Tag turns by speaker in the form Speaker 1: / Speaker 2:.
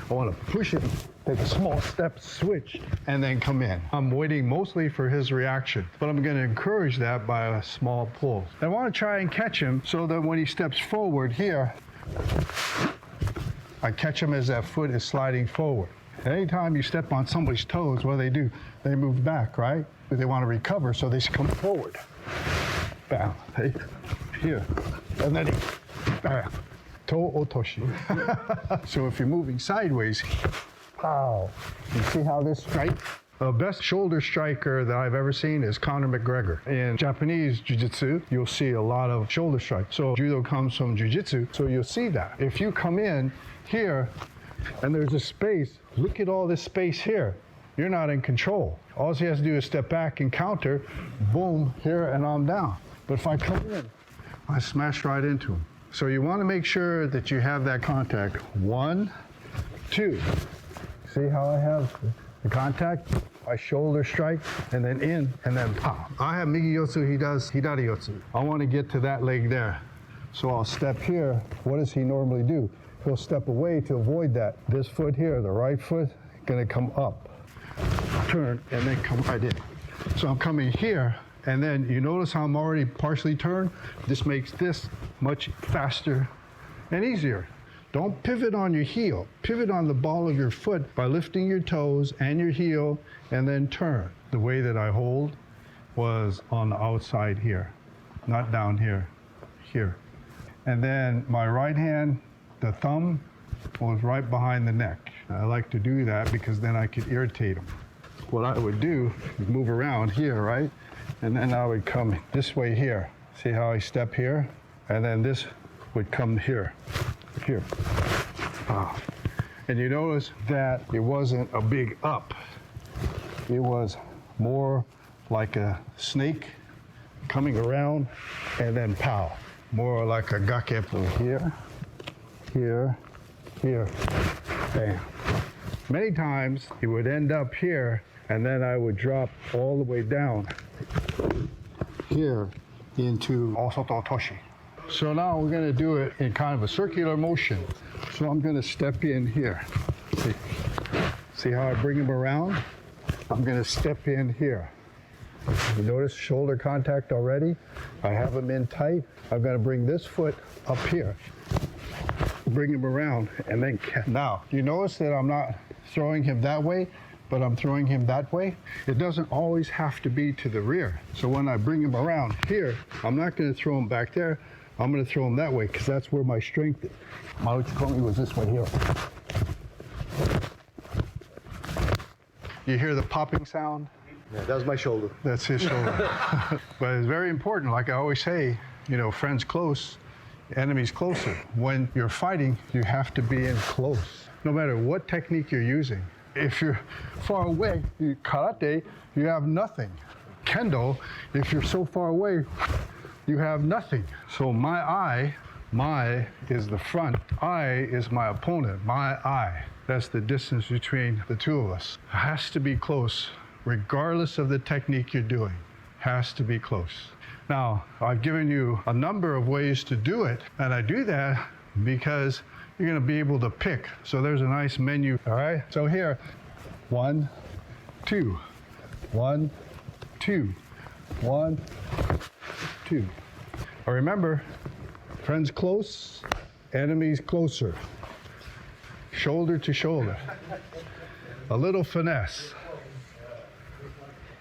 Speaker 1: I want to push him, take a small step, switch, and then come in. I'm waiting mostly for his reaction, but I'm going to encourage that by a small pull. I want to try and catch him so that when he steps forward here, I catch him as that foot is sliding forward. Anytime you step on somebody's toes, what do? They move back, right? They want to recover, so they come forward. Bam. Hey, here. And then bam. Toe otoshi. So if you're moving sideways, pow. You see how this strikes? The best shoulder striker that I've ever seen is Conor McGregor. In Japanese jiu-jitsu, you'll see a lot of shoulder strikes. So judo comes from jiu-jitsu, so you'll see that. If you come in here and there's a space, look at all this space here. You're not in control. All he has to do is step back and counter, boom, here, and I'm down. But if I come in, I smash right into him. So you want to make sure that you have that contact. 1, 2. See how I have the contact? I shoulder strike, and then in, and then pop. I have Migiyotsu, he does Hidariyotsu. I want to get to that leg there. So I'll step here. What does he normally do? He'll step away to avoid that. This foot here, the right foot, gonna come up, turn, and then come right in. So I'm coming here, and then you notice how I'm already partially turned? This makes this much faster and easier. Don't pivot on your heel. Pivot on the ball of your foot by lifting your toes and your heel, and then turn. The way that I hold was on the outside here, not down here, here. And then my right hand, the thumb, was right behind the neck. I like to do that because then I could irritate them. What I would do is move around here, right? And then I would come this way here. See how I step here? And then this would come here, here. Ah. And you notice that it wasn't a big up. It was more like a snake coming around and then pow. More like a gakepo here, here, here, bam. Many times it would end up here, and then I would drop all the way down here into Osoto Toshi. So now we're going to do it in kind of a circular motion. So I'm going to step in here. See how I bring him around? I'm going to step in here. You notice shoulder contact already? I have him in tight. I'm going to bring this foot up here. Bring him around and then now, you notice that I'm not throwing him that way, but I'm throwing him that way. It doesn't always have to be to the rear. So when I bring him around here, I'm not going to throw him back there. I'm going to throw him that way because that's where my strength is. My uchikomi was this way here. You hear the popping sound?
Speaker 2: Yeah, that was my shoulder.
Speaker 1: That's his shoulder. But it's very important, like I always say, you know, friends close, enemies closer. When you're fighting, you have to be in close, no matter what technique you're using. If you're far away, karate, you have nothing. Kendo, if you're so far away, you have nothing. So my is the front, I is my opponent, my eye. That's the distance between the two of us. It has to be close, regardless of the technique you're doing. Has to be close. Now, I've given you a number of ways to do it, and I do that because you're going to be able to pick. So there's a nice menu, all right? So here, 1, 2, 1, 2, 1, 2. But remember, friends close, enemies closer. Shoulder to shoulder. A little finesse.